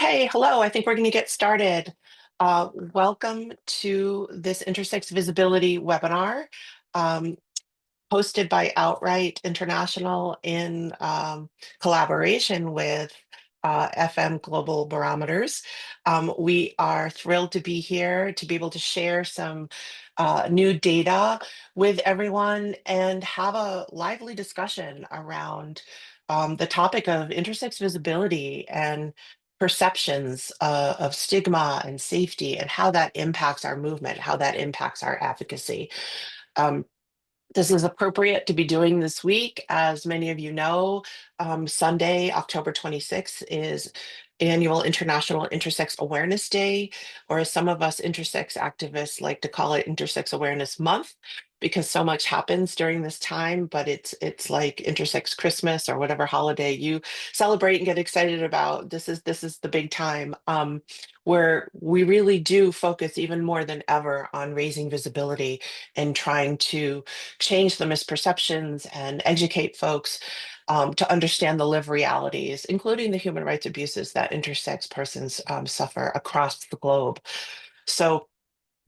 Okay, hello. I think we're going to get started. Welcome to this Intersex Visibility webinar, um, hosted by Outright International in collaboration with FM Global Barometers. We are thrilled to be here to be able to share some new data with everyone and have a lively discussion around the topic of intersex visibility and perceptions of stigma and safety and how that impacts our movement, how that impacts our advocacy. Um, this is appropriate to be doing this week. As many of you know, Sunday, October 26th is annual International Intersex Awareness Day, or as some of us intersex activists like to call it Intersex Awareness Month, because so much happens during this time, but it's like Intersex Christmas or whatever holiday you celebrate and get excited about. This is the big time. Where we really do focus even more than ever on raising visibility and trying to change the misperceptions and educate folks to understand the lived realities, including the human rights abuses that intersex persons suffer across the globe. So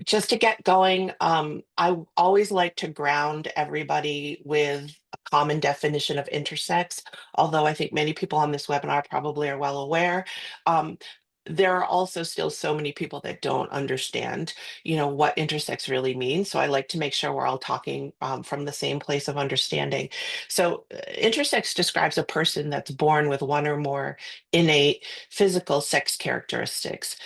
just to get going, I always like to ground everybody with a common definition of intersex, although I think many people on this webinar probably are well aware. Um, there are also still so many people that don't understand, what intersex really means. So I like to make sure we're all talking from the same place of understanding. So intersex describes a person that's born with one or more innate physical sex characteristics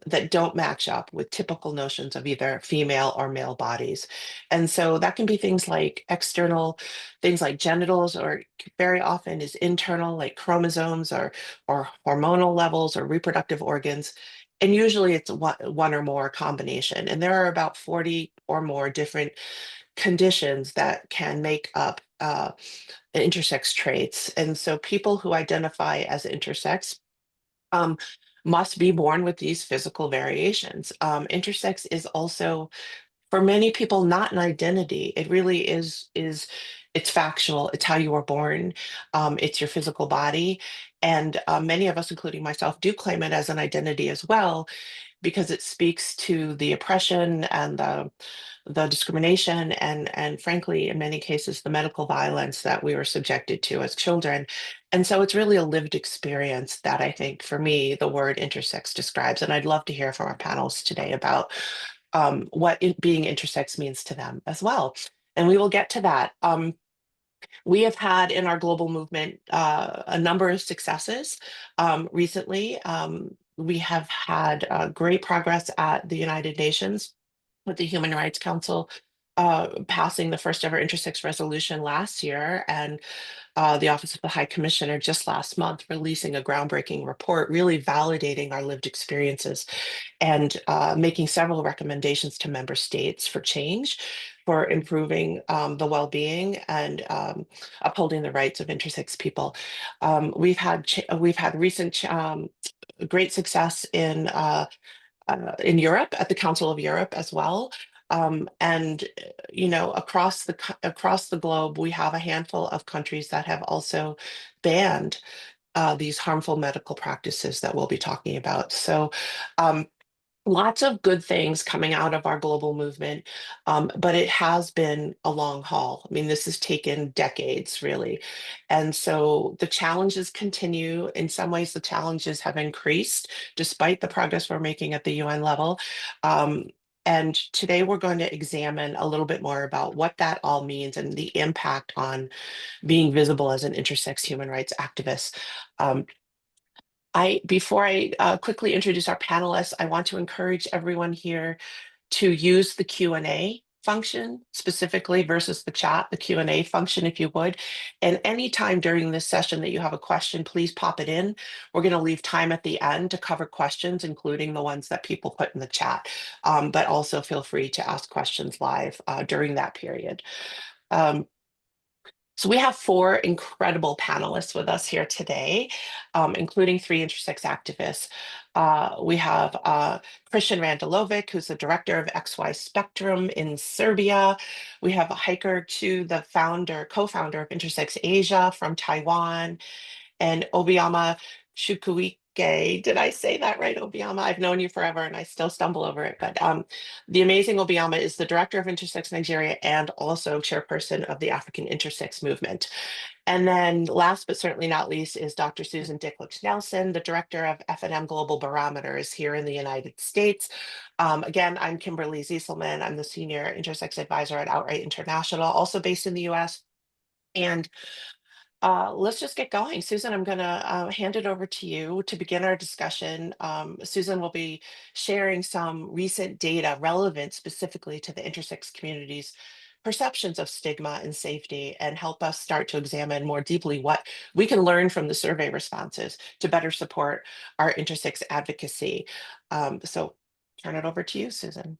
that don't match up with typical notions of either female or male bodies. And so that can be things like external, things like genitals, or very often is internal, like chromosomes or hormonal levels or reproductive organs. And usually it's one or more combination. And there are about 40 or more different conditions that can make up intersex traits. And so people who identify as intersex um, must be born with these physical variations. Intersex is also, for many people, not an identity. It really is. It's factual. It's how you were born. It's your physical body, and many of us, including myself, do claim it as an identity as well because it speaks to the oppression and the discrimination and frankly, in many cases, the medical violence that we were subjected to as children. And so it's really a lived experience that I think, for me, the word intersex describes. And I'd love to hear from our panels today about what being intersex means to them as well. And we will get to that. We have had in our global movement a number of successes recently. We have had great progress at the United Nations with the Human Rights Council passing the first ever intersex resolution last year, and the Office of the High Commissioner just last month releasing a groundbreaking report really validating our lived experiences and making several recommendations to member states for change, for improving the well-being and upholding the rights of intersex people. We've had recent great success in Europe at the Council of Europe as well. And across the globe, we have a handful of countries that have also banned these harmful medical practices that we'll be talking about. So um, lots of good things coming out of our global movement, but it has been a long haul. I mean, this has taken decades, really. And so the challenges continue. In some ways, the challenges have increased despite the progress we're making at the UN level. Um, and today we're going to examine a little bit more about what that all means and the impact on being visible as an intersex human rights activist. Um, before I quickly introduce our panelists, I want to encourage everyone here to use the Q&A function specifically versus the chat, the Q&A function, if you would. And anytime during this session that you have a question, please pop it in. We're going to leave time at the end to cover questions, including the ones that people put in the chat. But also feel free to ask questions live during that period. Um, so we have four incredible panelists with us here today, including three intersex activists. We have Christian Randelovic, who's the director of XY Spectrum in Serbia. We have Hiker Chu, the co-founder of Intersex Asia from Taiwan, and Obiama Gay. Did I say that right, Obiama? I've known you forever and I still stumble over it. But the amazing Obiama is the director of Intersex Nigeria and also chairperson of the African Intersex movement. And then last but certainly not least is Dr. Susan Dicklich Nelson, the director of F&M Global Barometers here in the United States. Again, I'm Kimberly Zieselman. I'm the senior intersex advisor at Outright International, also based in the US. And let's just get going. Susan, I'm going to hand it over to you to begin our discussion. Susan will be sharing some recent data relevant specifically to the intersex community's perceptions of stigma and safety, and help us start to examine more deeply what we can learn from the survey responses to better support our intersex advocacy. So turn it over to you, Susan.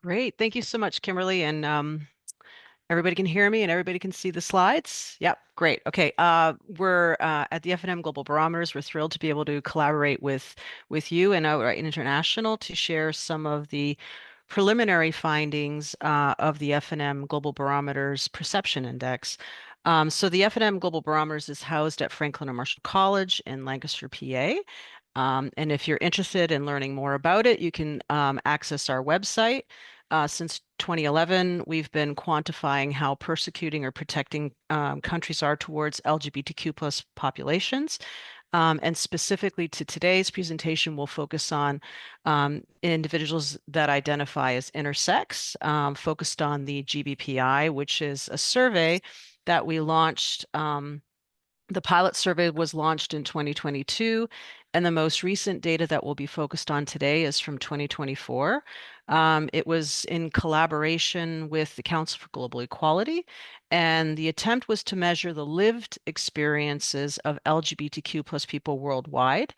Great. Thank you so much, Kimberly. And everybody can hear me and everybody can see the slides. Yep, great. Okay. We're at the F&M Global Barometers. We're thrilled to be able to collaborate with you and Outright International to share some of the preliminary findings of the F&M Global Barometers Perception Index. So the F&M Global Barometers is housed at Franklin and Marshall College in Lancaster, PA. And if you're interested in learning more about it, you can access our website. Since 2011, we've been quantifying how persecuting or protecting countries are towards LGBTQ plus populations. And specifically to today's presentation, we'll focus on individuals that identify as intersex, focused on the GBPI, which is a survey that we launched. The pilot survey was launched in 2022, and the most recent data that we'll be focused on today is from 2024. It was in collaboration with the Council for Global Equality, and the attempt was to measure the lived experiences of LGBTQ plus people worldwide.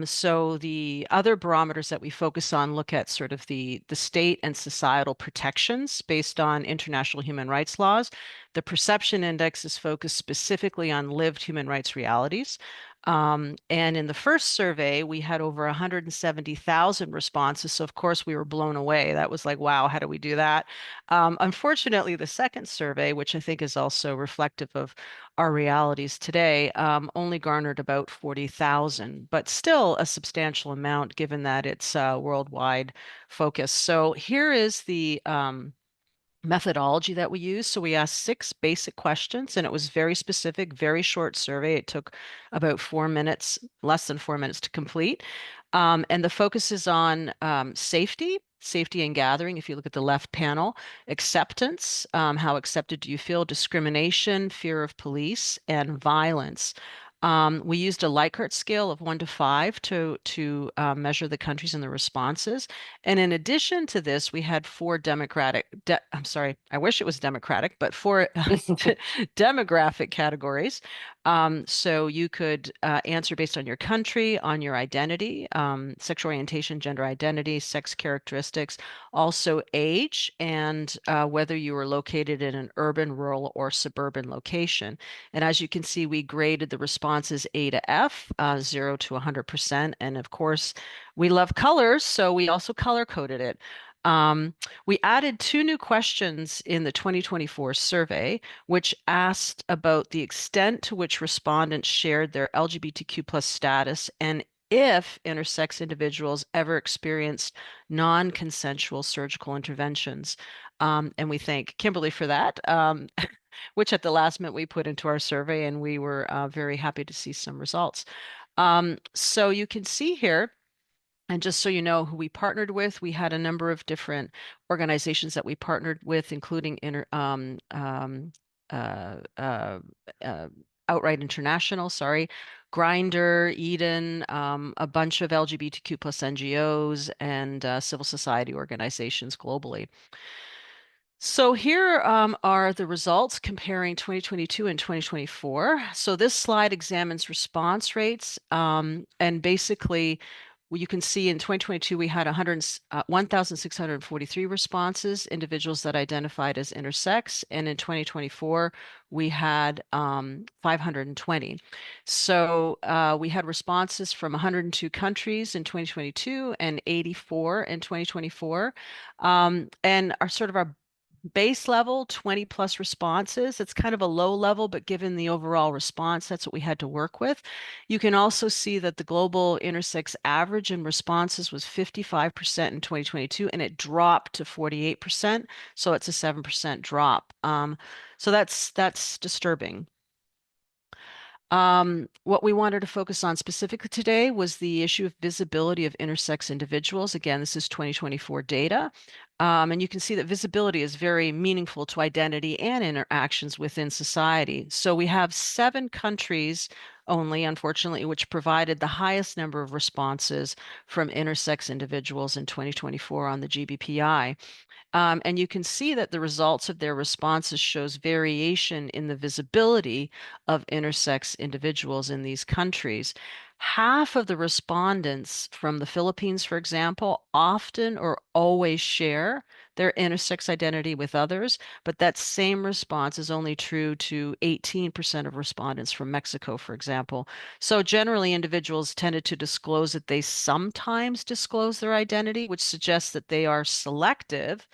So the other barometers that we focus on look at sort of the state and societal protections based on international human rights laws. The perception index is focused specifically on lived human rights realities. And in the first survey, we had over 170,000 responses. So, of course, we were blown away. That was like, wow, how do we do that? Unfortunately, the second survey, which I think is also reflective of our realities today, only garnered about 40,000, but still a substantial amount given that it's worldwide focus. So, here is the methodology that we use. So we asked 6 basic questions, and it was very specific, very short survey. It took about 4 minutes, less than 4 minutes to complete. And the focus is on safety and gathering. If you look at the left panel, acceptance, how accepted do you feel, discrimination, fear of police, and violence. We used a Likert scale of 1 to 5 to measure the countries and the responses. And in addition to this, we had I'm sorry, I wish it was democratic, but 4 demographic categories. So you could answer based on your country, on your identity, sexual orientation, gender identity, sex characteristics, also age, and whether you were located in an urban, rural, or suburban location. And as you can see, we graded the responses A to F, 0 to 100%. And of course, we love colors, so we also color coded it. We added 2 new questions in the 2024 survey, which asked about the extent to which respondents shared their LGBTQ plus status and if intersex individuals ever experienced non-consensual surgical interventions. And we thank Kimberly for that, which at the last minute we put into our survey, and we were very happy to see some results. So you can see here, and just so you know who we partnered with, we had a number of different organizations that we partnered with, including uh, uh, uh, Outright International, sorry, Grinder, Eden, a bunch of LGBTQ plus NGOs and civil society organizations globally. So here are the results comparing 2022 and 2024. So this slide examines response rates, and basically you can see in 2022 we had 1,643 responses, individuals that identified as intersex, and in 2024 we had 520. So we had responses from 102 countries in 2022 and 84 in 2024, and our base level, 20 plus responses. It's kind of a low level, but given the overall response, that's what we had to work with. You can also see that the global intersex average in responses was 55% in 2022, and it dropped to 48%. So it's a 7% drop. So that's disturbing. What we wanted to focus on specifically today was the issue of visibility of intersex individuals. Again, this is 2024 data. And you can see that visibility is very meaningful to identity and interactions within society. So we have 7 countries only, unfortunately, which provided the highest number of responses from intersex individuals in 2024 on the GBPI. And you can see that the results of their responses shows variation in the visibility of intersex individuals in these countries. Half of the respondents from the Philippines, for example, often or always share their intersex identity with others, but that same response is only true to 18% of respondents from Mexico, for example. So generally, individuals tended to disclose that they sometimes disclose their identity, which suggests that they are selective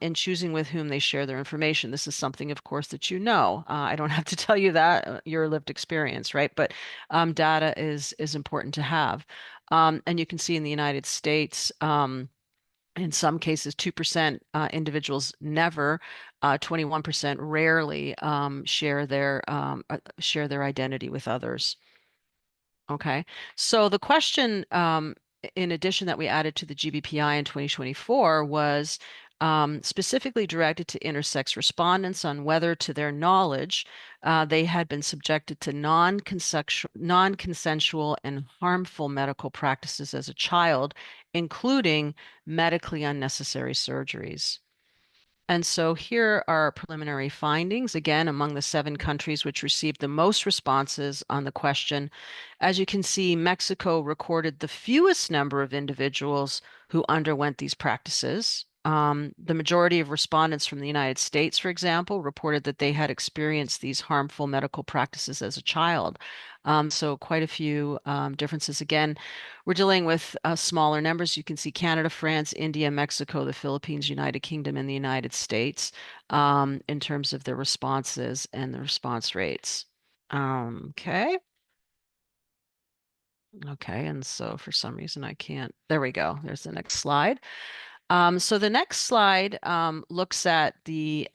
in choosing with whom they share their information. This is something, of course, that you know. I don't have to tell you that, your lived experience, right? But data is important to have. And you can see in the United States, in some cases, 2% individuals never, 21% rarely share their identity with others. Okay. So the question, in addition, that we added to the GBPI in 2024 was specifically directed to intersex respondents on whether, to their knowledge, they had been subjected to non-consensual and harmful medical practices as a child, including medically unnecessary surgeries. And so here are our preliminary findings, again, among the 7 countries which received the most responses on the question. As you can see, Mexico recorded the fewest number of individuals who underwent these practices. The majority of respondents from the United States, for example, reported that they had experienced these harmful medical practices as a child. So quite a few differences. Again, we're dealing with smaller numbers. You can see Canada, France, India, Mexico, the Philippines, United Kingdom, and the United States in terms of the responses and the response rates. Okay. Okay, and so for some reason I can't. There we go. There's the next slide. So the next slide looks at the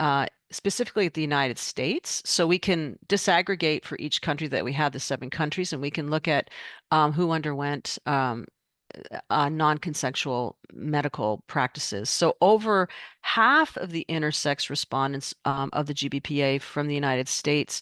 specifically at the United States. So we can disaggregate for each country that we have the 7 countries, and we can look at who underwent non-consensual medical practices. So over half of the intersex respondents of the GBPA from the United States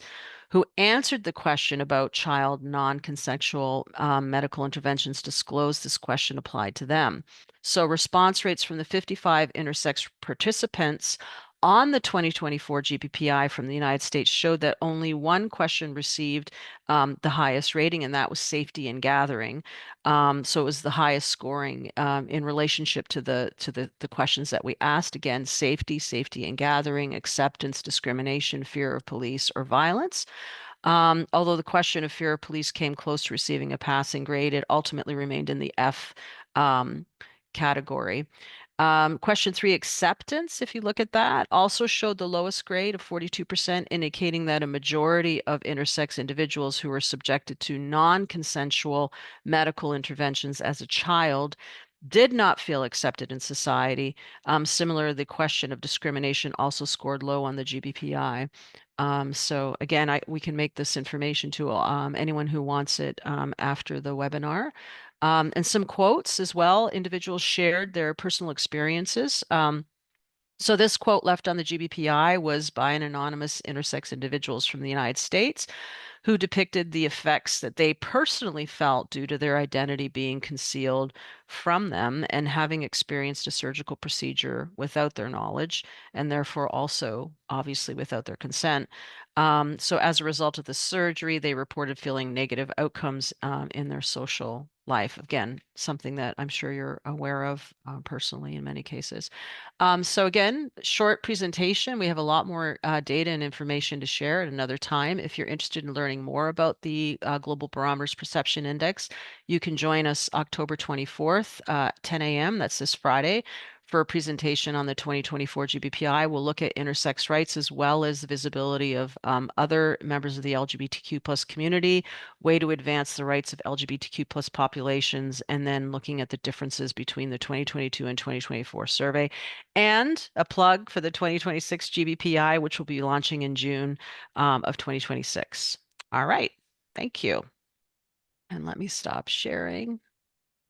who answered the question about child non-consensual medical interventions disclosed this question applied to them. So response rates from the 55 intersex participants on the 2024 GPPI from the United States showed that only one question received the highest rating, and that was safety and gathering. So it was the highest scoring in relationship to the questions that we asked. Again, safety and gathering, acceptance, discrimination, fear of police or violence. Although the question of fear of police came close to receiving a passing grade, it ultimately remained in the F category. Question 3, acceptance, if you look at that, also showed the lowest grade of 42%, indicating that a majority of intersex individuals who were subjected to non-consensual medical interventions as a child did not feel accepted in society. Similar, the question of discrimination also scored low on the GBPI. So again, we can make this information to anyone who wants it after the webinar. And some quotes as well. Individuals shared their personal experiences. So this quote left on the GBPI was by an anonymous intersex individuals from the United States who depicted the effects that they personally felt due to their identity being concealed from them and having experienced a surgical procedure without their knowledge and therefore also obviously without their consent. So as a result of the surgery, they reported feeling negative outcomes in their social life. Again, something that I'm sure you're aware of personally in many cases. So again, short presentation. We have a lot more data and information to share at another time. If you're interested in learning more about the Global Barometers Perception Index, you can join us October 24th, 10 a.m. That's this Friday for a presentation on the 2024 GBPI. We'll look at intersex rights as well as the visibility of other members of the LGBTQ plus community, way to advance the rights of LGBTQ plus populations, and then looking at the differences between the 2022 and 2024 survey, and a plug for the 2026 GBPI, which will be launching in June of 2026. All right. Thank you. And let me stop sharing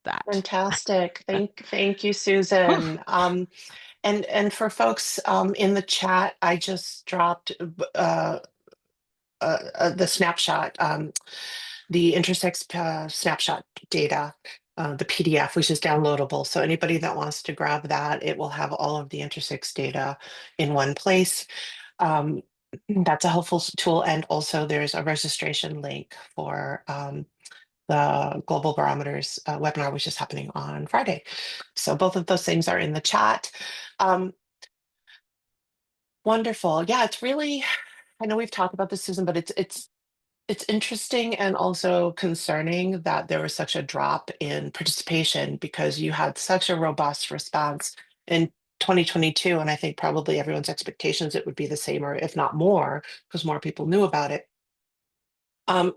that. Fantastic. Thank you, Susan. And for folks in the chat, I just dropped the snapshot, the intersex snapshot data, the PDF, which is downloadable. So anybody that wants to grab that, it will have all of the intersex data in one place. That's a helpful tool. And also there's a registration link for the Global Barometers webinar, which is happening on Friday. So both of those things are in the chat. Wonderful. Yeah, it's really, I know we've talked about this, Susan, but it's interesting and also concerning that there was such a drop in participation because you had such a robust response in 2022. And I think probably everyone's expectations it would be the same or if not more, because more people knew about it.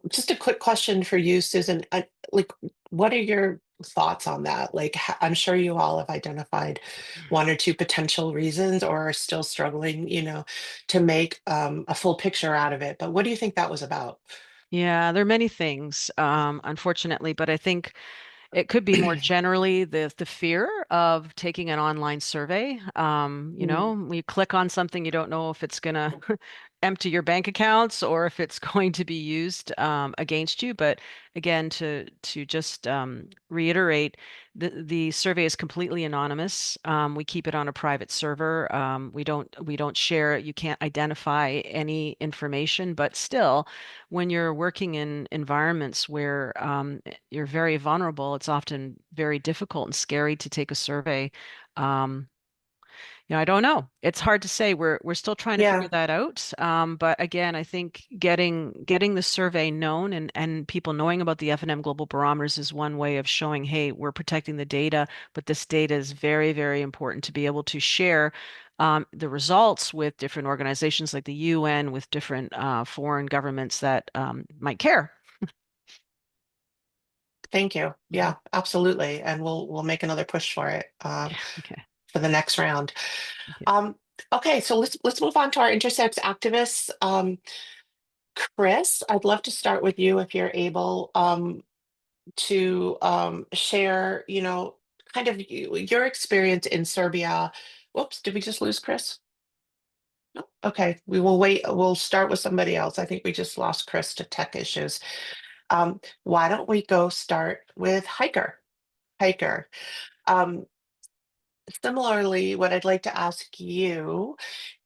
Just a quick question for you, Susan. Like, what are your thoughts on that? Like, I'm sure you all have identified one or two potential reasons or are still struggling, to make a full picture out of it. But what do you think that was about? Yeah, there are many things, unfortunately, but I think it could be more generally the fear of taking an online survey. Mm, You click on something, you don't know if it's gonna empty your bank accounts or if it's going to be used against you. But again, to just reiterate, the survey is completely anonymous. We keep it on a private server. We don't share it. You can't identify any information, but still, when you're working in environments where you're very vulnerable, it's often very difficult and scary to take a survey. Um, I don't know. It's hard to say. We're still trying to figure yeah, that out. But again, I think getting the survey known and people knowing about the F&M Global Barometers is one way of showing, hey, we're protecting the data, but this data is very, very important to be able to share the results with different organizations like the UN, with different foreign governments that might care. thank you. Mhm. Yeah, absolutely. And we'll make another push for it Okay. for the next round. Thank you. Um, okay, so let's move on to our intersex activists. Chris, I'd love to start with you if you're able. To share, kind of your experience in Serbia. Whoops, did we just lose Chris? No. Okay, we will wait. We'll start with somebody else. I think we just lost Chris to tech issues. Why don't we go start with Hiker? Hiker. Um, Similarly, what I'd like to ask you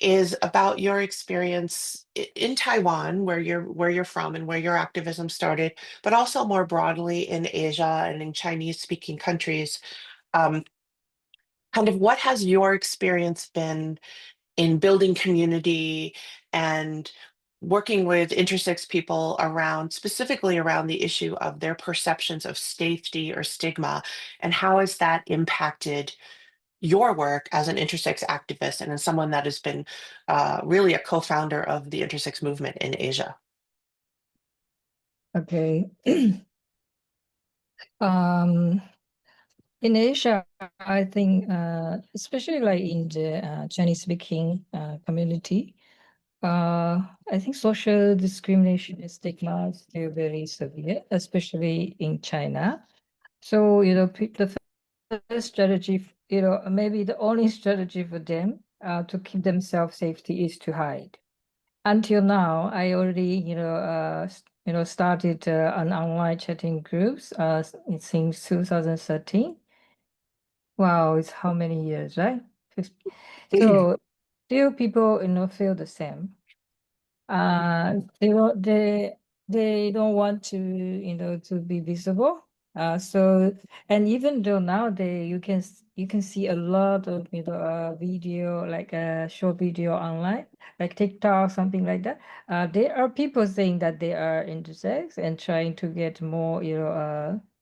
is about your experience in Taiwan, where you're from and where your activism started, but also more broadly in Asia and in Chinese-speaking countries. Um, Kind of what has your experience been in building community and working with intersex people around, specifically around the issue of their perceptions of safety or stigma, and how has that impacted your work as an intersex activist and as someone that has been really a co-founder of the intersex movement in Asia? Okay. Um, in Asia, I think, especially like in the Chinese-speaking community, I think social discrimination and stigma is still very severe, especially in China. So, the first strategy, maybe the only strategy for them to keep themselves safety is to hide. Until now, I already, started an online chatting groups since 2013. Wow, it's how many years, right? So still people, feel the same. They don't want to, to be visible. So, and even though now you can see a lot of, video, like a short video online, like TikTok, something like that. There are people saying that they are intersex and trying to get more,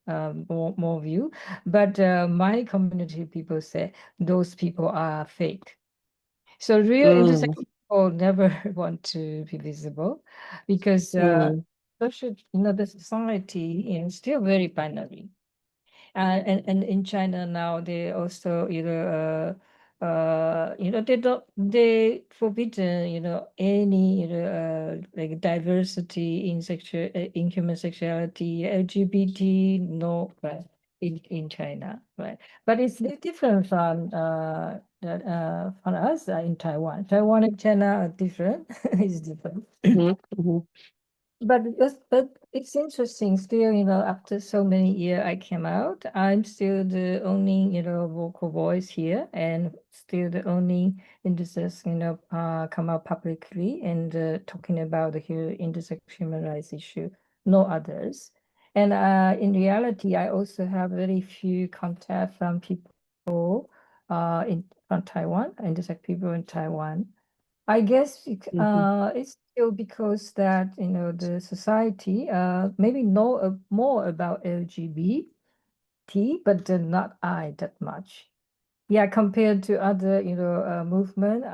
more view. But my community people say those people are fake. So real intersex people never want to be visible because social, the society is still very binary. And in China now, they also they forbidden any like diversity in sexual in human sexuality, LGBT, no, right, in China, right? But it's different from us in Taiwan. Taiwan and China are different. It's different. But it's interesting still, after so many years I came out, I'm still the only, vocal voice here and still the only intersex, come out publicly and talking about the intersex human rights issue, no others. And in reality, I also have very few contact from people from Taiwan, intersex people in Taiwan. I guess it's still because that the society maybe know more about LGBT, but not I that much. Yeah, compared to other movement.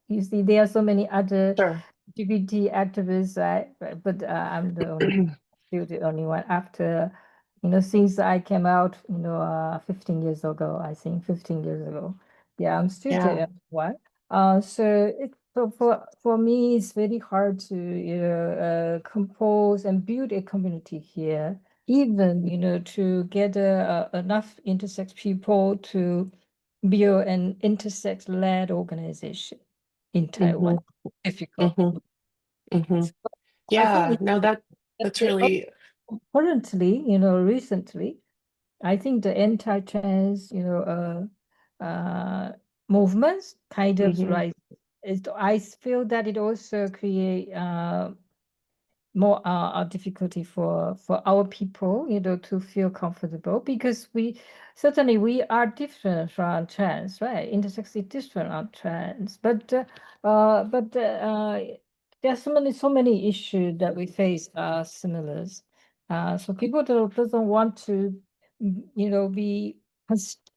You see, there are so many other Sure. LGBT activists, right? But I'm the only still the only one after since I came out 15 years ago. I think 15 years ago. Yeah, I'm still the Yeah. only one. So for me, it's very hard to compose and build a community here. Even to get enough intersex people to build an intersex-led organization in Taiwan. Difficult. I Yeah, think no, that's the, really currently, recently, I think the anti-trans, movements kind of rise. I feel that it also create more difficulty for our people, to feel comfortable because certainly we are different from trans, right? Intersex is different from trans, but there are so many issues that we face are similar. So people doesn't want to, be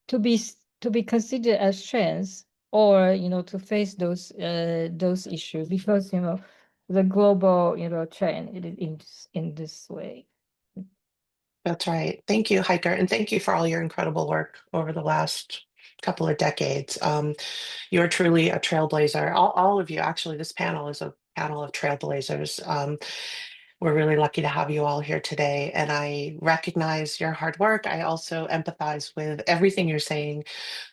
to be to be considered as trans or to face those issues because the global, trend it is in this way. That's right. Thank you, Hiker, and thank you for all your incredible work over the last couple of decades. You're truly a trailblazer. All of you, actually, this panel is a panel of trailblazers. We're really lucky to have you all here today, and I recognize your hard work. I also empathize with everything you're saying,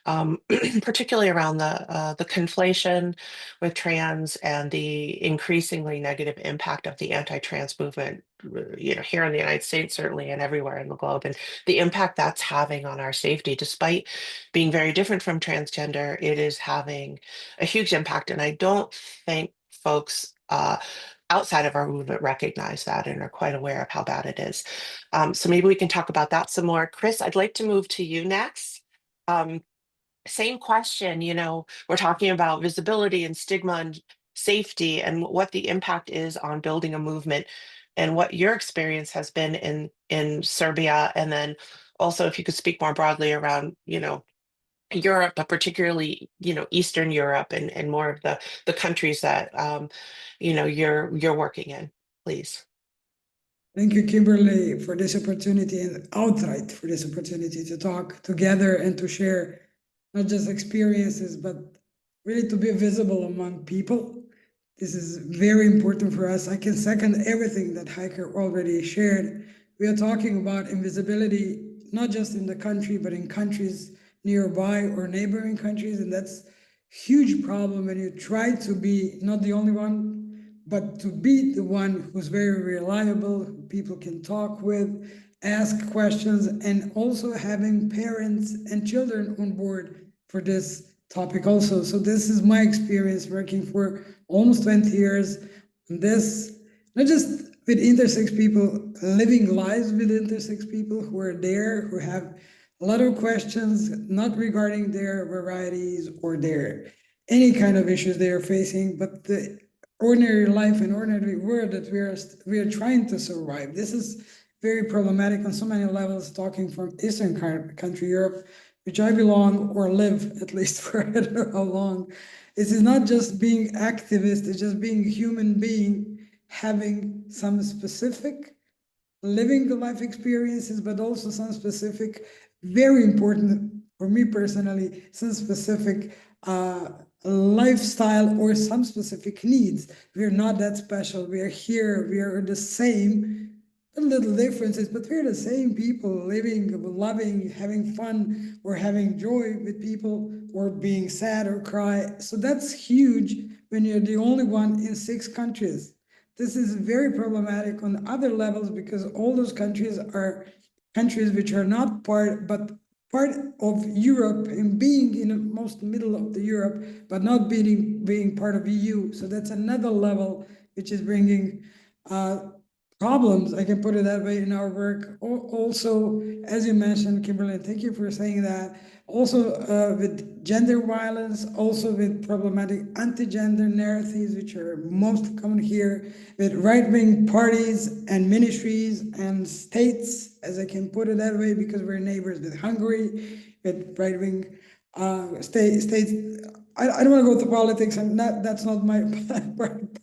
particularly around the conflation with trans and the increasingly negative impact of the anti-trans movement, here in the United States, certainly, and everywhere in the globe, and the impact that's having on our safety. Despite being very different from transgender, it is having a huge impact, and I don't think folks outside of our movement recognize that and are quite aware of how bad it is. So maybe we can talk about that some more. Chris, I'd like to move to you next. Same question, we're talking about visibility and stigma and safety and what the impact is on building a movement and what your experience has been in Serbia. And then also if you could speak more broadly around, Europe, but particularly, Eastern Europe and more of the countries that you're working in, please. Thank you, Kimberly, for this opportunity and outright for this opportunity to talk together and to share not just experiences, but really to be visible among people. This is very important for us. I can second everything that Hiker already shared. We are talking about invisibility, not just in the country, but in countries nearby or neighboring countries. And that's huge problem when you try to be not the only one, but to be the one who's very reliable, who people can talk with, ask questions, and also having parents and children on board for this topic also. So this is my experience working for almost 20 years on this, not just with intersex people, living lives with intersex people who are there, who have a lot of questions, not regarding their varieties or their any kind of issues they are facing, but the ordinary life and ordinary world that we are trying to survive. This is very problematic on so many levels, talking from Eastern country, Europe, which I belong or live at least for I don't know how long. This is not just being activist, it's just being a human being, having some specific living the life experiences, but also some specific, very important for me personally, some specific lifestyle or some specific needs. We're not that special. We are here. We are the same. Little differences, but we're the same people living, loving, having fun, or having joy with people, or being sad or cry. So that's huge when you're the only one in 6 countries. This is very problematic on other levels because all those countries are countries which are not part of Europe and being in the most middle of the Europe, but not being part of EU. So that's another level which is bringing problems, I can put it that way, in our work. Also, as you mentioned, Kimberly, thank you for saying that. Also with gender violence, also with problematic anti-gender narratives, which are most common here, with right-wing parties and ministries and states, as I can put it that way, because we're neighbors with Hungary, with right-wing states. I don't want to go to politics, and that's not my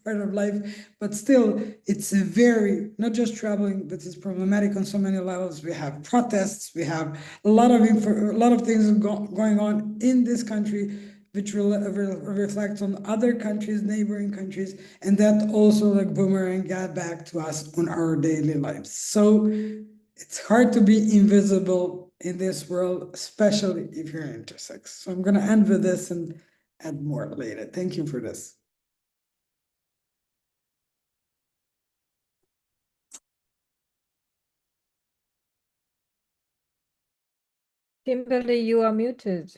part of life, but still, it's a very, not just troubling, but it's problematic on so many levels. We have protests, we have a lot of things going on in this country, which will reflect on other countries, neighboring countries, and that also like boomerang got back to us on our daily lives. So it's hard to be invisible in this world, especially if you're intersex. So I'm going to end with this and add more later. Thank you for this. Kimberly, you are muted.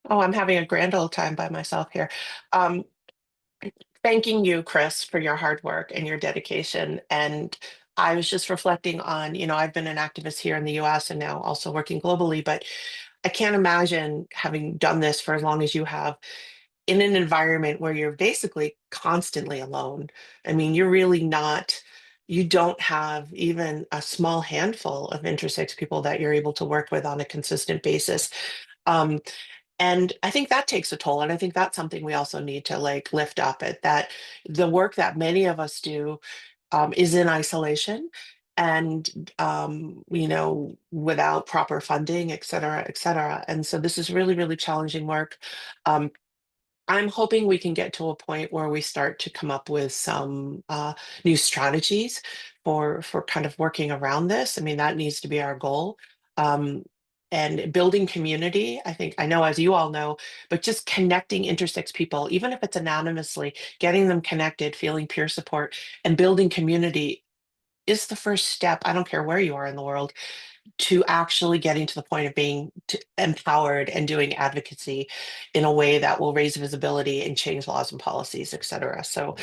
Oh, I'm having a grand old time by myself here. Thanking you, Chris, for your hard work and your dedication. And I was just reflecting on, I've been an activist here in the US and now also working globally, but I can't imagine having done this for as long as you have in an environment where you're basically constantly alone. I mean, you don't have even a small handful of intersex people that you're able to work with on a consistent basis. Um, and I think that takes a toll. And I think that's something we also need to like lift up at that the work that many of us do is in isolation and without proper funding, et cetera, et cetera. And so this is really, really challenging work. Um, I'm hoping we can get to a point where we start to come up with some new strategies for kind of working around this. I mean, that needs to be our goal. Um, and building community, I know as you all know, but just connecting intersex people, even if it's anonymously, getting them connected, feeling peer support, and building community is the first step. I don't care where you are in the world to actually getting to the point of being empowered and doing advocacy in a way that will raise visibility and change laws and policies, et cetera. So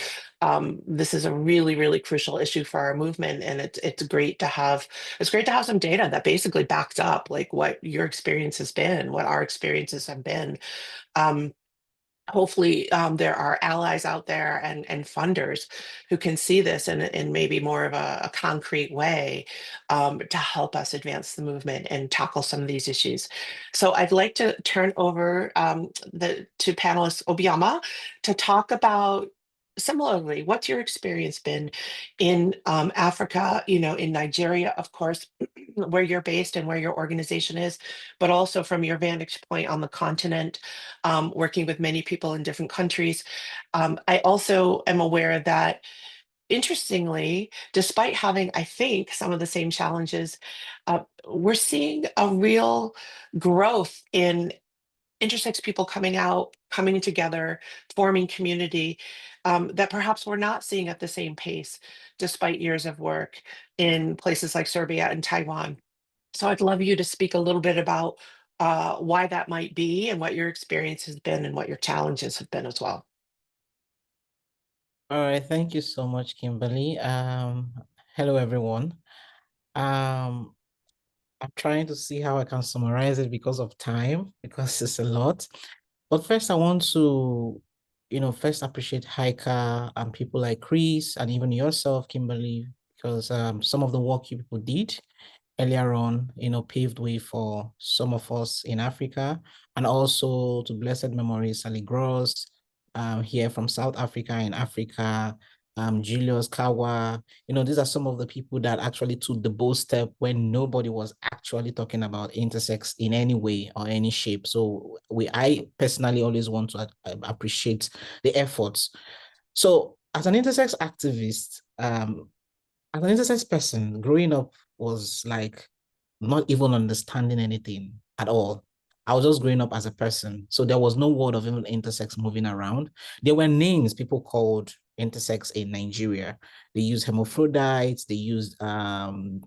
this is a really, really crucial issue for our movement. And it's great to have some data that basically backs up like what your experience has been, what our experiences have been. Hopefully there are allies out there and funders who can see this in maybe more of a concrete way to help us advance the movement and tackle some of these issues. So I'd like to turn over to panelist Obiama to talk about similarly, what's your experience been in Africa, in Nigeria, of course, where you're based and where your organization is, but also from your vantage point on the continent, working with many people in different countries. I also am aware that, interestingly, despite having, I think, some of the same challenges, we're seeing a real growth in intersex people coming out, coming together, forming community that perhaps we're not seeing at the same pace, despite years of work in places like Serbia and Taiwan. So I'd love you to speak a little bit about why that might be and what your experience has been and what your challenges have been as well. All right, thank you so much, Kimberly. Hello everyone. I'm trying to see how I can summarize it because of time, because it's a lot. But first, I want to, first appreciate Haika and people like Chris and even yourself, Kimberly, because some of the work you people did earlier on, paved way for some of us in Africa, and also to blessed memory, Sally Gross, here from South Africa, in Africa, Julius Kawa. These are some of the people that actually took the bold step when nobody was actually talking about intersex in any way or any shape. So I personally always want to appreciate the efforts. So as an intersex activist, as an intersex person, growing up was like not even understanding anything at all. I was just growing up as a person. So there was no word of even intersex moving around. There were names people called intersex in Nigeria. They use hermaphrodites, they use someone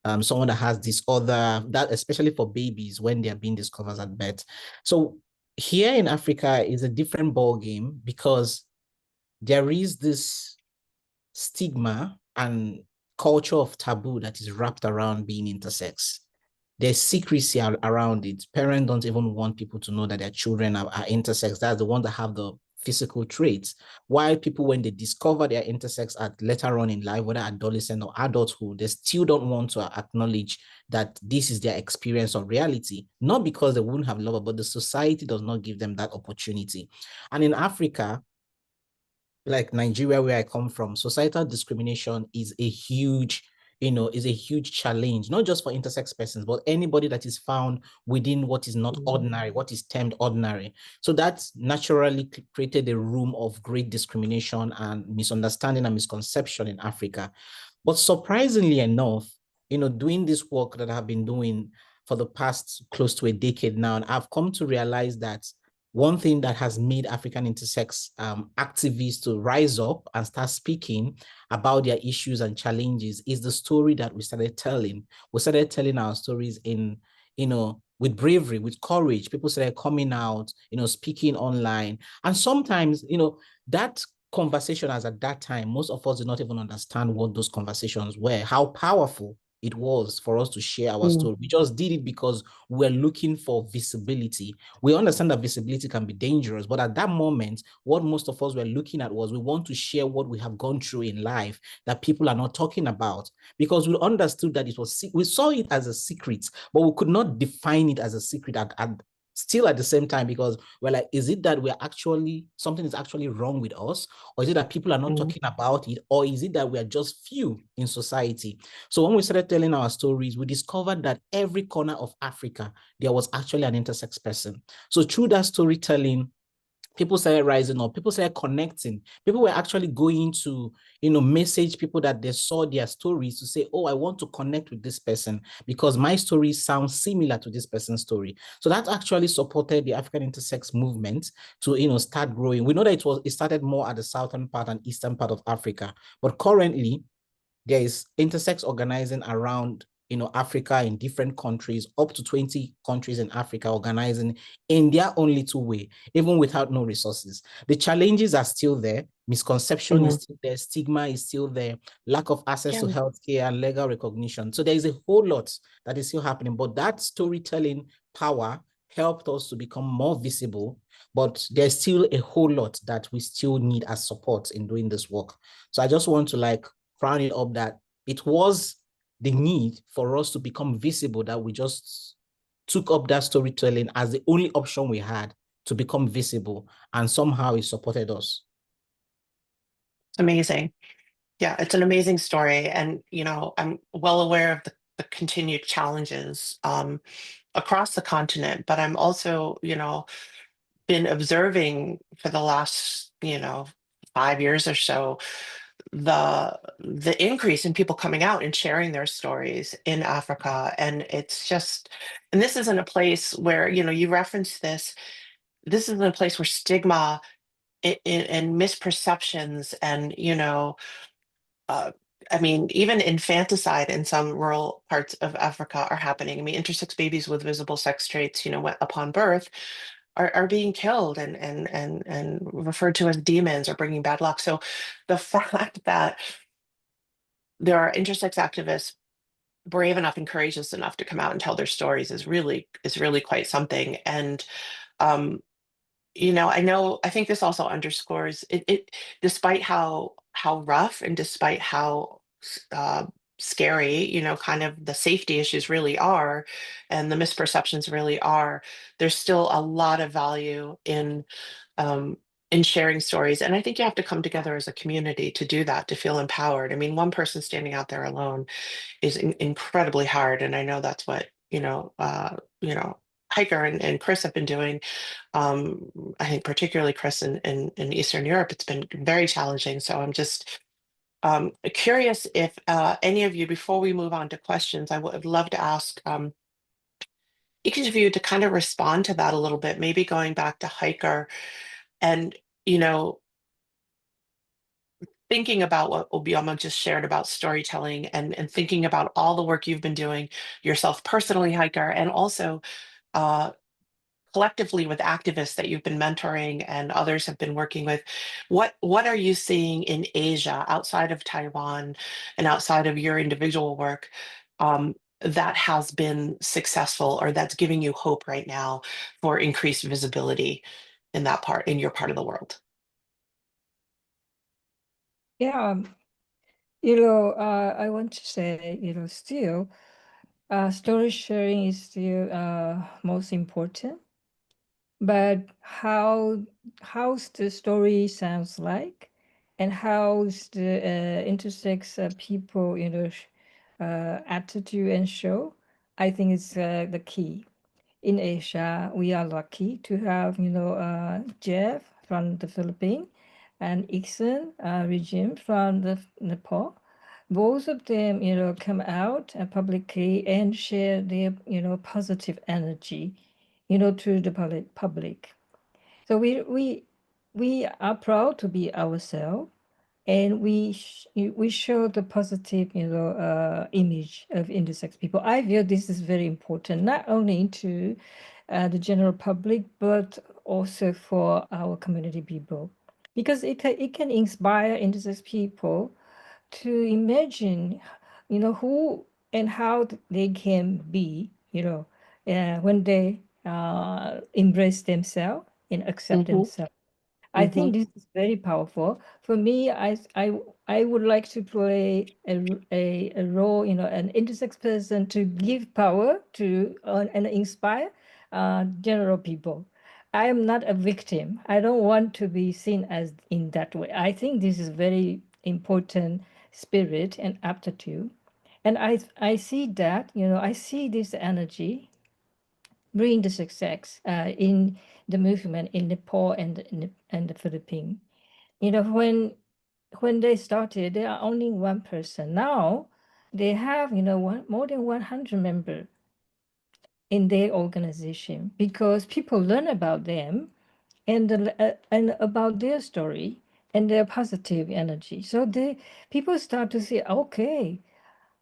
that has disorder, that especially for babies when they are being discovered at birth. So here in Africa is a different ball game because there is this stigma and culture of taboo that is wrapped around being intersex. There's secrecy around it. Parents don't even want people to know that their children are intersex. That's the ones that have the physical traits. While people, when they discover their intersex at later on in life, whether adolescent or adulthood, they still don't want to acknowledge that this is their experience or reality. Not because they wouldn't have love, but the society does not give them that opportunity. And in Africa, like Nigeria, where I come from, societal discrimination is a huge, is a huge challenge, not just for intersex persons, but anybody that is found within what is not ordinary, what is termed ordinary. So that naturally created a room of great discrimination and misunderstanding and misconception in Africa. But surprisingly enough, doing this work that I've been doing for the past close to a decade now, and I've come to realize that one thing that has made African intersex activists to rise up and start speaking about their issues and challenges is the story that we started telling. We started telling our stories with bravery, with courage. People started coming out, speaking online. And sometimes, that conversation as at that time, most of us did not even understand what those conversations were, how powerful it was for us to share our story. We just did it because we're looking for visibility. We understand that visibility can be dangerous, but at that moment, what most of us were looking at was we want to share what we have gone through in life that people are not talking about, because we understood that we saw it as a secret, but we could not define it as a secret still at the same time, because we're like, is it that something is actually wrong with us? Or is it that people are not talking about it? Or is it that we are just few in society? So when we started telling our stories, we discovered that every corner of Africa, there was actually an intersex person. So through that storytelling, people started rising up, people started connecting. People were actually going to, message people that they saw their stories to say, oh, I want to connect with this person because my story sounds similar to this person's story. So that actually supported the African intersex movement to, start growing. We know that it started more at the southern part and eastern part of Africa, but currently there is intersex organizing around Africa, in different countries, up to 20 countries in Africa organizing in their own little way, even without no resources. The challenges are still there. Misconception is still there. Stigma is still there. Lack of access to healthcare and legal recognition. So there is a whole lot that is still happening, but that storytelling power helped us to become more visible, but there's still a whole lot that we still need as support in doing this work. So I just want to round it up that it was the need for us to become visible that we just took up that storytelling as the only option we had to become visible, and somehow it supported us. Amazing. Yeah, it's an amazing story. And, I'm well aware of the continued challenges across the continent, but I'm also, been observing for the last, 5 years or so, the increase in people coming out and sharing their stories in Africa. And it's just, and this isn't a place where, you referenced this isn't a place where stigma and misperceptions and, uh, I mean, even infanticide in some rural parts of Africa are happening. I mean, intersex babies with visible sex traits, upon birth are being killed and referred to as demons or bringing bad luck. So the fact that there are intersex activists brave enough and courageous enough to come out and tell their stories is really quite something. And um, I think this also underscores it, despite how rough and despite how uh, scary, kind of the safety issues really are, and the misperceptions really are, there's still a lot of value um, in sharing stories. And I think you have to come together as a community to do that, to feel empowered. I mean, one person standing out there alone is incredibly hard. And I know that's what, Hiker and Chris have been doing. I think particularly Chris in Eastern Europe, it's been very challenging. So I'm just curious if any of you, before we move on to questions, I would love to ask each of you to kind of respond to that a little bit, maybe going back to Hiker and, you know, thinking about what Obioma just shared about storytelling and thinking about all the work you've been doing yourself personally, Hiker, and also uh, collectively with activists that you've been mentoring and others have been working with. What are you seeing in Asia outside of Taiwan and outside of your individual work that has been successful or that's giving you hope right now for increased visibility in your part of the world? Yeah, I want to say, still, story sharing is still most important. But how's the story sounds like, and how's the intersex people, attitude and show, I think is the key. In Asia, we are lucky to have, Jeff from the Philippines and Ixon regime from the Nepal. Both of them, come out publicly and share their, positive energy, to the public. So we are proud to be ourselves, and we show the positive, image of intersex people. I feel this is very important, not only to the general public, but also for our community people, because it can inspire intersex people to imagine, who and how they can be, when they embrace themselves and accept Hmm. themselves. I Hmm. think this is very powerful. For me, I would like to play a role, an intersex person to give power to and inspire general people. I am not a victim. I don't want to be seen as in that way. I think this is very important spirit and aptitude. And I see that, I see this energy bring the success in the movement in Nepal and the Philippines. When they started, they are only one person. Now they have, more than 100 members in their organization, because people learn about them and about their story and their positive energy. So people start to say, okay,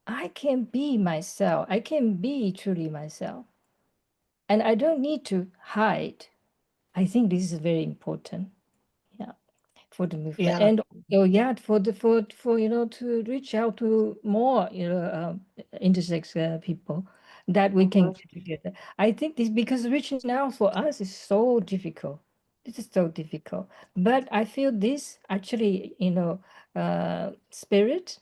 I can be myself. I can be truly myself, and I don't need to hide. I think this is very important, yeah, for the movement. Yeah. And so, yeah, for to reach out to more, intersex people, that we can Hmm. get together. I think this, because reaching out for us is so difficult. This is so difficult. But I feel this actually, spirit,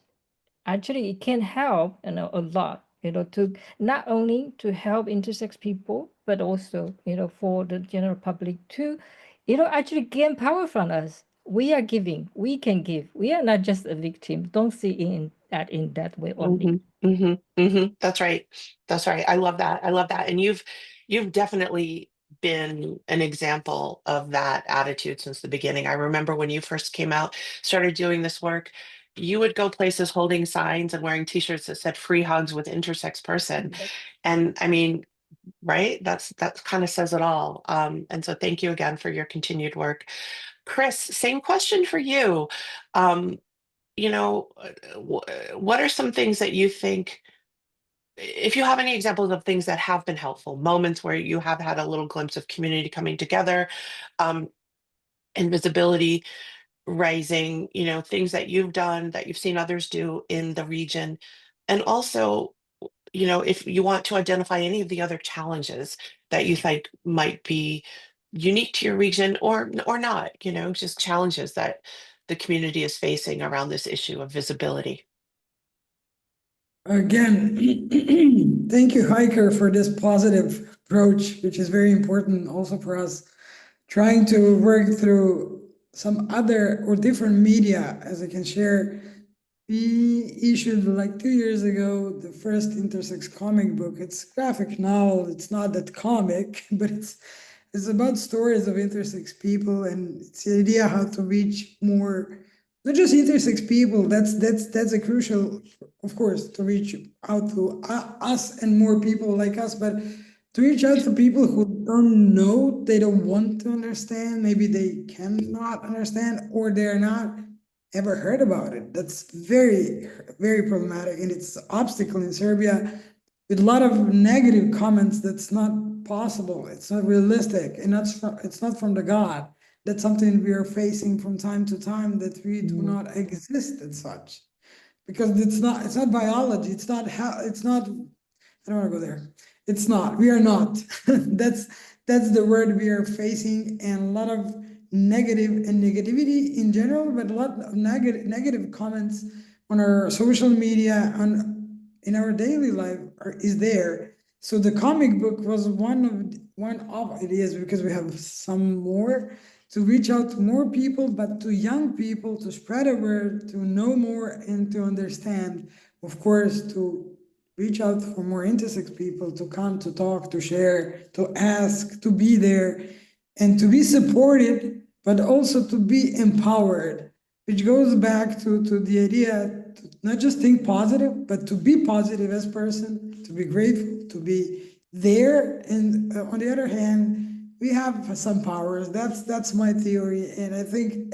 actually it can help, a lot, to not only to help intersex people, but also, for the general public to, actually gain power from us. We are giving, we can give, we are not just a victim. Don't see in that way only. Hmm. Hmm. Hmm. That's right. That's right. I love that. I love that. And you've definitely been an example of that attitude since the beginning. I remember when you first came out, started doing this work, you would go places holding signs and wearing t-shirts that said free hugs with intersex person. And I mean, right? That kind of says it all. And so thank you again for your continued work. Chris, same question for you. Um, what are some things that you think, if you have any examples of things that have been helpful, moments where you have had a little glimpse of community coming together, um, and visibility rising, things that you've done, that you've seen others do in the region, and also, if you want to identify any of the other challenges that you think might be unique to your region or not, just challenges that the community is facing around this issue of visibility. Again, thank you, Hiker, for this positive approach, which is very important also for us trying to work through some other or different media, as I can share. We issued like 2 years ago the first intersex comic book. It's graphic novel. It's not that comic, but it's about stories of intersex people, and it's the idea how to reach more, not just intersex people. That's a crucial, of course, to reach out to us and more people like us, but to reach out to people who don't know, they don't want to understand, maybe they cannot understand, or they're not ever heard about it. That's very, very problematic, and it's an obstacle in Serbia with a lot of negative comments. That's not possible. It's not realistic, and it's not from the God. That's something we are facing from time to time, that we do not exist as such, because it's not biology. It's not how. It's not. I don't want to go there. It's not. We are not. That's the word we are facing, and a lot of negative and negativity in general, but a lot of negative comments on our social media, on in our daily life is there. So the comic book was one of ideas, because we have some more, to reach out to more people, but to young people, to spread a word, to know more and to understand. Of course, to reach out for more intersex people to come, to talk, to share, to ask, to be there, and to be supported, but also to be empowered, which goes back to the idea to not just think positive, but to be positive as person, to be grateful, to be there. And on the other hand, we have some powers. That's my theory, and I think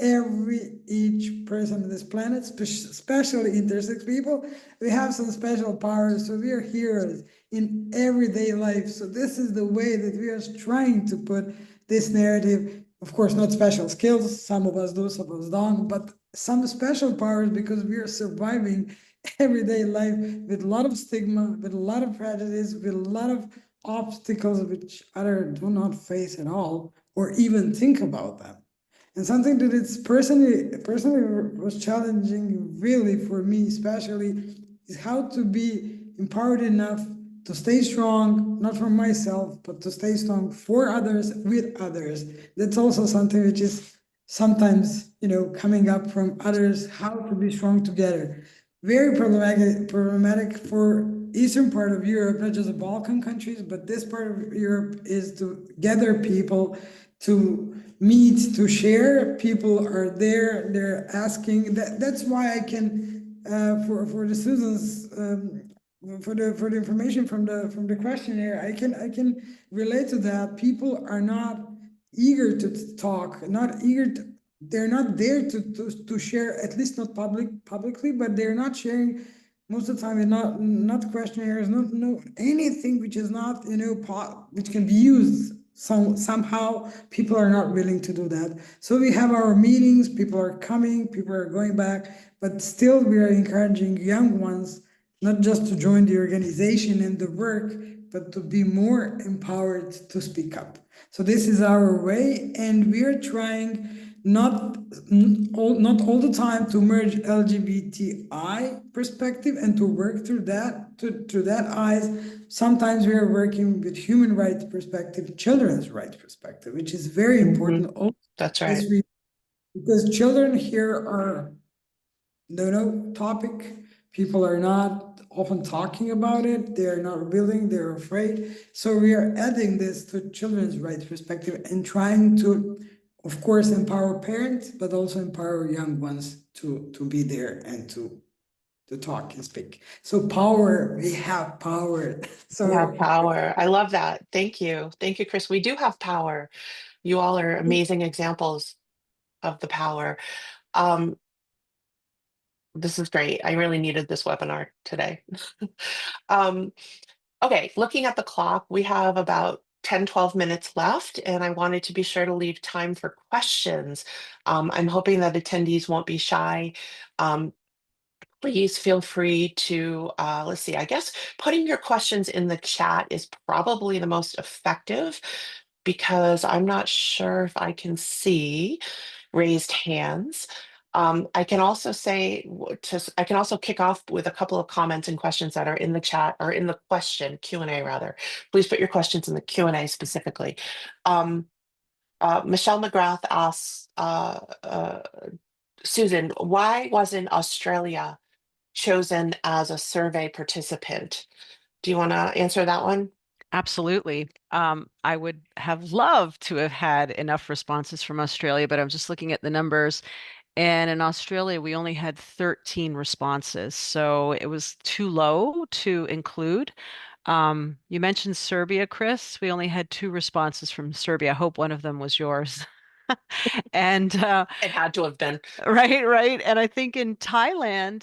each person on this planet, especially intersex people, we have some special powers. So we are heroes in everyday life. So this is the way that we are trying to put this narrative. Of course, not special skills. Some of us do, some of us don't, but some special powers, because we are surviving everyday life with a lot of stigma, with a lot of prejudice, with a lot of obstacles which others do not face at all, or even think about them. And something that it's personally was challenging, really, for me especially, is how to be empowered enough to stay strong, not for myself, but to stay strong for others, with others. That's also something which is sometimes, coming up from others, how to be strong together. Very problematic for eastern part of Europe, not just the Balkan countries, but this part of Europe, is to gather people, to meet, to share. People are there, they're asking. That's why I can, for the students, for the information from the questionnaire, I can relate to that. People are not eager to talk, not eager to, they're not there to share, at least not publicly, but they're not sharing most of the time. Not questionnaires, no anything which is not, which can be used somehow. People are not willing to do that. So we have our meetings, people are coming, people are going back, but still we are encouraging young ones not just to join the organization and the work, but to be more empowered to speak up. So this is our way, and we are trying not all the time to merge LGBTI perspective and to work through that eyes. Sometimes we are working with human rights perspective, children's rights perspective, which is very important. That's right. Because children here are no topic. People are not often talking about it. They're not willing, they're afraid. So we are adding this to children's rights perspective and trying to, of course, empower parents, but also empower young ones to be there and to talk and speak. So power, we have power. We have power. I love that. Thank you. Thank you, Chris. We do have power. You all are amazing examples of the power. This is great. I really needed this webinar today. Okay, looking at the clock, we have about 10-12 minutes left, and I wanted to be sure to leave time for questions. I'm hoping that attendees won't be shy. Please feel free to, let's see, I guess putting your questions in the chat is probably the most effective, because I'm not sure if I can see raised hands. I can also say I can also kick off with a couple of comments and questions that are in the chat or in the question Q&A rather. Please put your questions in the Q&A specifically. Michelle McGrath asks, Susan, why wasn't Australia chosen as a survey participant? Do you want to answer that one? Absolutely. I would have loved to have had enough responses from Australia, but I'm just looking at the numbers. And in Australia, we only had 13 responses. So it was too low to include. You mentioned Serbia, Chris. We only had 2 responses from Serbia. I hope one of them was yours. And It had to have been. right, right. And I think in Taiwan,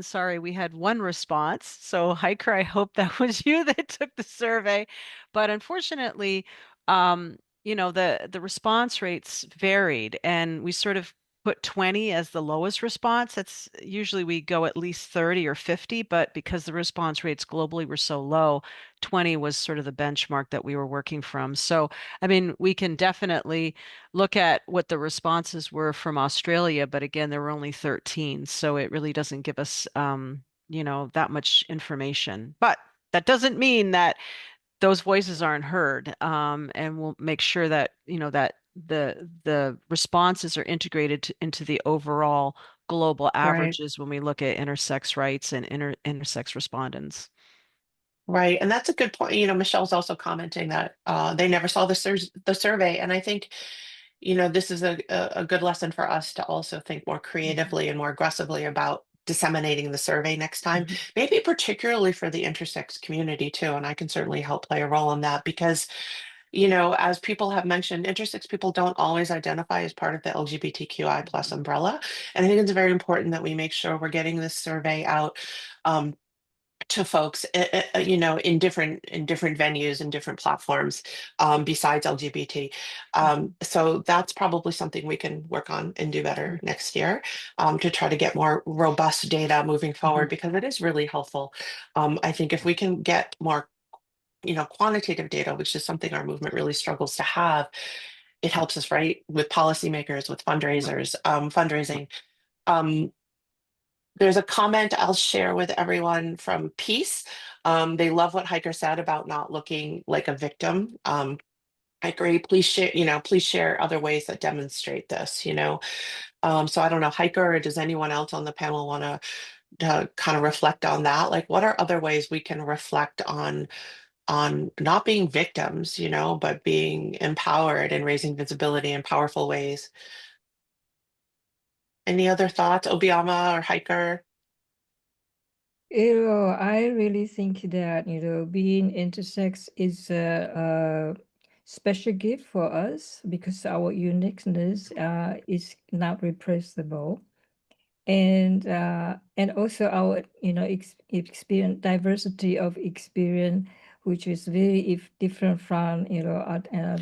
sorry, we had 1 response. So Hiker, I hope that was you that took the survey. But unfortunately, the response rates varied, and we sort of put 20 as the lowest response. That's usually we go at least 30 or 50, but because the response rates globally were so low, 20 was sort of the benchmark that we were working from. So, I mean, we can definitely look at what the responses were from Australia, but again, there were only 13, so it really doesn't give us, that much information. But that doesn't mean that those voices aren't heard, and we'll make sure that that the responses are integrated into the overall global Right. averages when we look at intersex rights and intersex respondents. Right. And that's a good point. Michelle's also commenting that they never saw the survey. And I think, this is a good lesson for us to also think more creatively and more aggressively about disseminating the survey next time, Mhm. maybe particularly for the intersex community too. And I can certainly help play a role in that because, as people have mentioned, intersex people don't always identify as part of the LGBTQI plus umbrella. And I think it's very important that we make sure we're getting this survey out. To folks, in different venues and different platforms besides LGBT. So that's probably something we can work on and do better next year to try to get more robust data moving forward because it is really helpful. I think if we can get more, quantitative data, which is something our movement really struggles to have, it helps us, right, with policymakers, with fundraising. Um, there's a comment I'll share with everyone from Peace. They love what Hiker said about not looking like a victim. I agree. Please share other ways that demonstrate this, So I don't know, Hiker, or does anyone else on the panel want to kind of reflect on that? Like, what are other ways we can reflect on not being victims, but being empowered and raising visibility in powerful ways? Any other thoughts, Obiama or Hiker? I really think that, being intersex is a special gift for us because our uniqueness is not replaceable. And also our, experience, diversity of experience, which is very different from,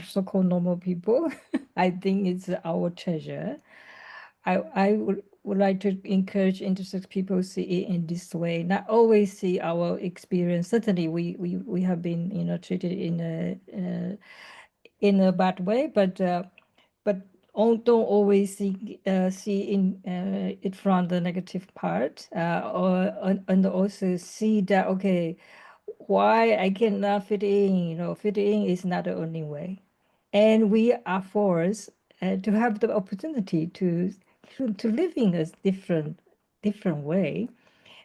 so-called normal people. I think it's our treasure. I would like to encourage intersex people to see it in this way, not always see our experience. Certainly, we have been, treated in a bad way, but don't always see in it from the negative part, and also see that, okay, why I cannot fit in. Fit in is not the only way, and we are forced to have the opportunity to live in a different way,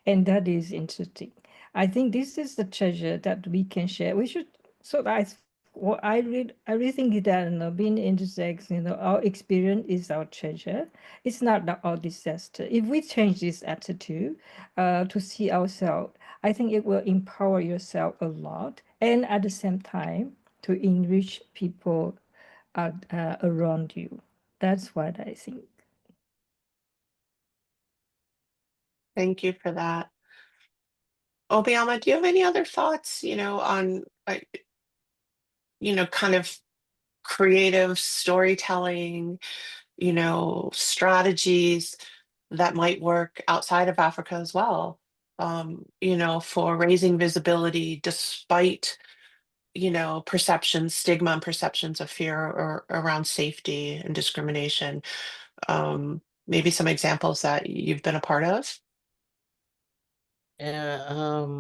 and that is interesting. I think this is the treasure that we can share. We should. So I really think that, being intersex, our experience is our treasure. It's not our disaster. If we change this attitude to see ourselves, I think it will empower yourself a lot, and at the same time to enrich people around you. That's what I think. Thank you for that. Obiama, do you have any other thoughts, on, kind of creative storytelling, strategies that might work outside of Africa as well, for raising visibility despite, perceptions, stigma and perceptions of fear or around safety and discrimination. maybe some examples that you've been a part of? Yeah,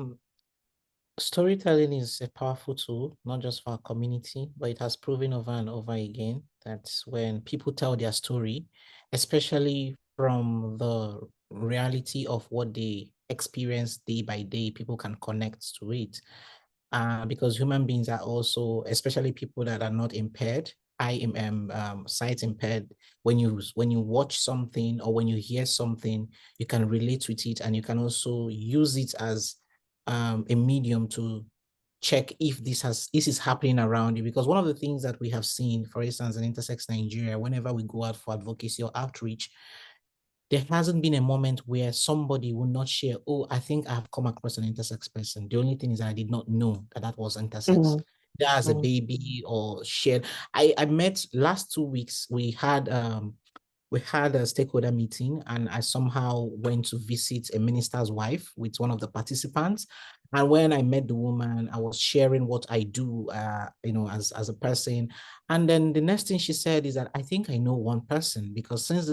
storytelling is a powerful tool, not just for our community, but it has proven over and over again that when people tell their story, especially from the reality of what they experience day by day, people can connect to it. Because human beings are also, especially people that are not impaired, I am sight impaired. When you watch something or when you hear something, you can relate with it, and you can also use it as a medium to check if this is happening around you. Because one of the things that we have seen, for instance, in Intersex Nigeria, whenever we go out for advocacy or outreach, there hasn't been a moment where somebody will not share, oh, I think I've come across an intersex person. The only thing is I did not know that that was intersex. Mm, That as a mm, baby or shared. I met last 2 weeks, we had a stakeholder meeting, and I somehow went to visit a minister's wife with one of the participants. And when I met the woman, I was sharing what I do, as a person. And then the next thing she said is that I think I know one person, because since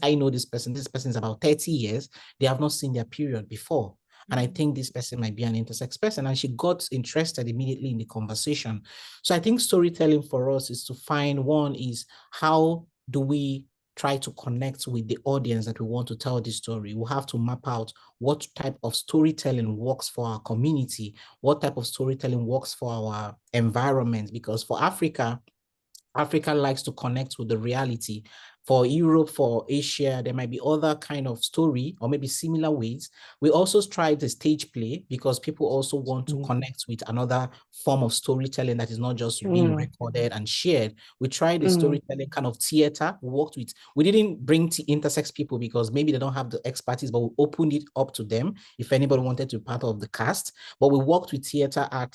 I know this person is about 30 years, they have not seen their period before. And I think this person might be an intersex person. And she got interested immediately in the conversation. So I think storytelling for us is to find, one is, how do we try to connect with the audience that we want to tell this story? We have to map out what type of storytelling works for our community, what type of storytelling works for our environment. Because for Africa likes to connect with the reality. For Europe, for Asia, there might be other kind of story or maybe similar ways. We also try the stage play because people also want to mm, connect with another form of storytelling that is not just being mm, recorded and shared. We tried the mm, storytelling kind of theater. We didn't bring intersex people because maybe they don't have the expertise, but we opened it up to them if anybody wanted to be part of the cast. But we worked with theater art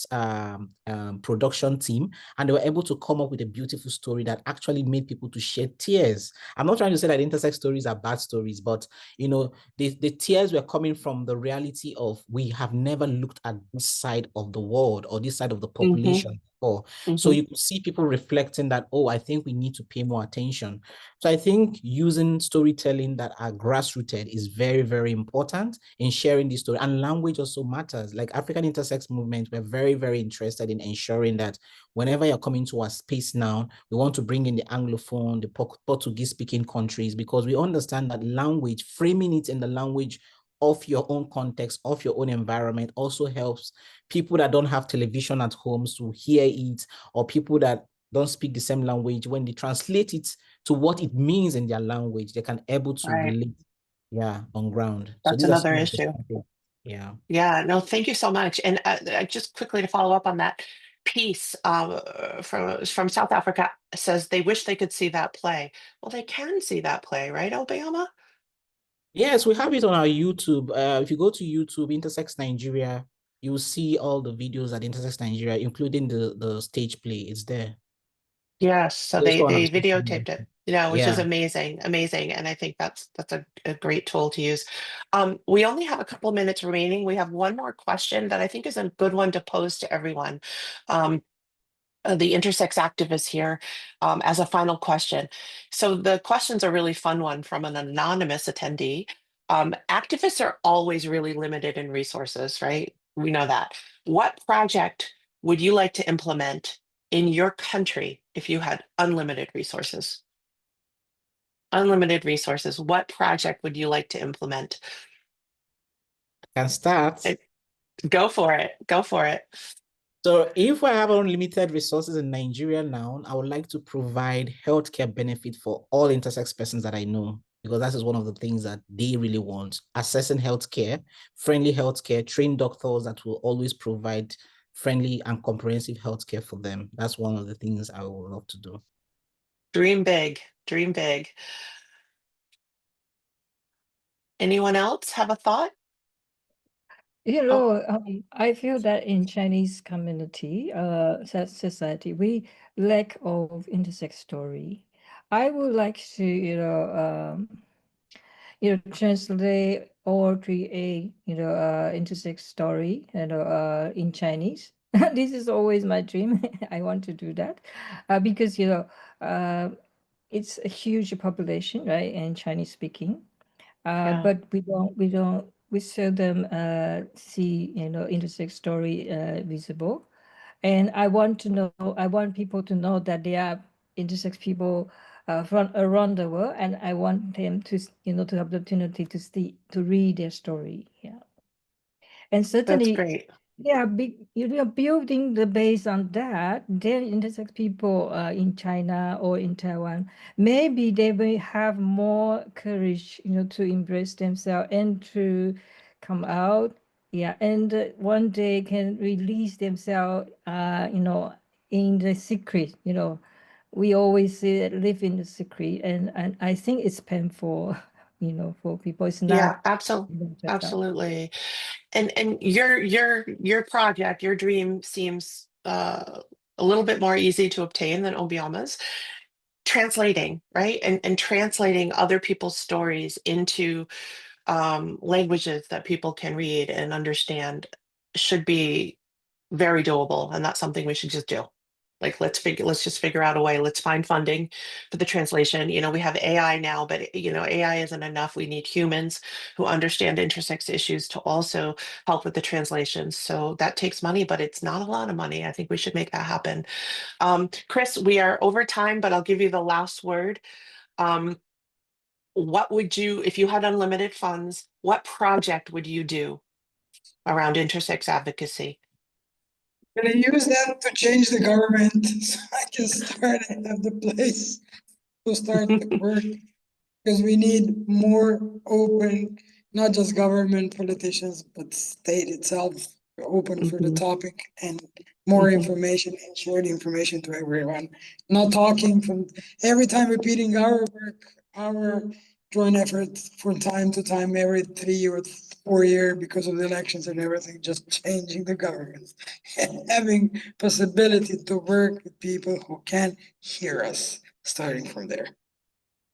production team, and they were able to come up with a beautiful story that actually made people to shed tears. I'm not trying to say that intersex stories are bad stories, but the tears were coming from the reality of, we have never looked at this side of the world or this side of the mhm, population before. So mhm. you could see people reflecting that, oh, I think we need to pay more attention. So I think using storytelling that are grassrooted is very, very important in sharing this story. And language also matters. Like African Intersex Movement, we're very, very interested in ensuring that whenever you're coming to our space now, we want to bring in the Anglophone, the Portuguese speaking countries, because we understand that language, framing it in the language of your own context, of your own environment, also helps people that don't have television at homes to hear it, or people that don't speak the same language. When they translate it to what it means in their language, they can able to Right. relate, on ground. So That's these are another some of the issue. things. Yeah. Yeah, no, thank you so much. And just quickly to follow up on that piece from South Africa says they wish they could see that play. Well, they can see that play, right, Alabama? Yes, we have it on our YouTube. If you go to YouTube, Intersex Nigeria, you'll see all the videos at Intersex Nigeria, including the stage play. It's there. Yes, so It's they also on our they social videotaped it, media. which is Yeah. amazing, amazing, and I think that's a great tool to use. We only have a couple minutes remaining. We have one more question that I think is a good one to pose to everyone. Um, the intersex activist here, as a final question. So the question's a really fun one from an anonymous attendee. Activists are always really limited in resources, right? We know that. What project would you like to implement in your country if you had unlimited resources? Unlimited resources. What project would you like to implement? Can start. Eh, Go for it. Go for it. So if I have unlimited resources in Nigeria now, I would like to provide healthcare benefit for all intersex persons that I know, because that is one of the things that they really want. Accessing healthcare, friendly healthcare, trained doctors that will always provide friendly and comprehensive healthcare for them. That's one of the things I would love to do. Dream big. Dream big. Anyone else have a thought? Oh, I feel that in Chinese community, society, we lack of intersex story. I would like to, translate or create, intersex story, in Chinese. This is always my dream. I want to do that, because, uh, it's a huge population, right? And Chinese speaking. Yeah. But we seldom see, intersex story visible. And I want people to know that there are intersex people from around the world, and I want them to, to have the opportunity to read their story. Yeah. And That's certainly, great. yeah, you are building the base on that. Then intersex people in China or in Taiwan, maybe they will have more courage, to embrace themselves and to come out. Yeah, and one day can release themselves, in the secret. We always say live in the secret, and I think it's painful, for people. It's Yeah, not. absolutely. And your project, your dream seems a little bit more easy to obtain than Obiama's. Translating, right? And translating other people's stories into languages that people can read and understand should be very doable, and that's something we should just do. Like, let's just figure out a way. Let's find funding for the translation. We have AI now, but AI isn't enough. We need humans who understand intersex issues to also help with the translations. So that takes money, but it's not a lot of money. I think we should make that happen. Chris, we are over time, but I'll give you the last word. Um, what would you, if you had unlimited funds, what project would you do around intersex advocacy? Gonna use that to change the government so I can start and have the place to start the work. Because we need more open, not just government politicians, but state itself open for the Mhm, topic and more mhm. information and share the information to everyone. Not talking from every time repeating our work, our joint effort from time to time, every 3 or 4 years because of the elections and everything, just changing the government and having possibility to work with people who can hear us, starting from there.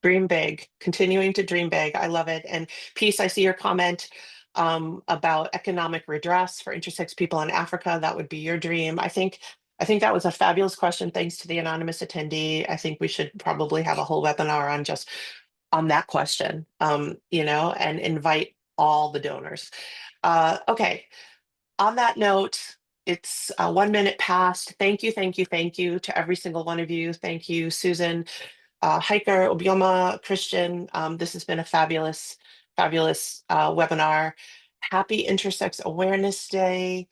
Dream big, continuing to dream big. I love it. And Peace, I see your comment about economic redress for intersex people in Africa. That would be your dream. I think that was a fabulous question. Thanks to the anonymous attendee. I think we should probably have a whole webinar on just on that question, and invite all the donors. Okay. On that note, it's 1 minute past. Thank you, thank you, thank you to every single one of you. Thank you, Susan, Hiker, Obioma, Christian. This has been a fabulous, fabulous webinar. Happy Intersex Awareness Day.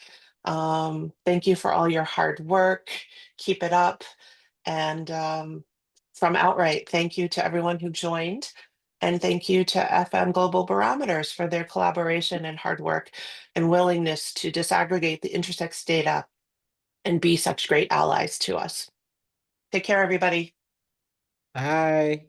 Thank you for all your hard work. Keep it up. And from Outright, thank you to everyone who joined. And thank you to FM Global Barometers for their collaboration and hard work and willingness to disaggregate the intersex data and be such great allies to us. Take care, everybody. Bye.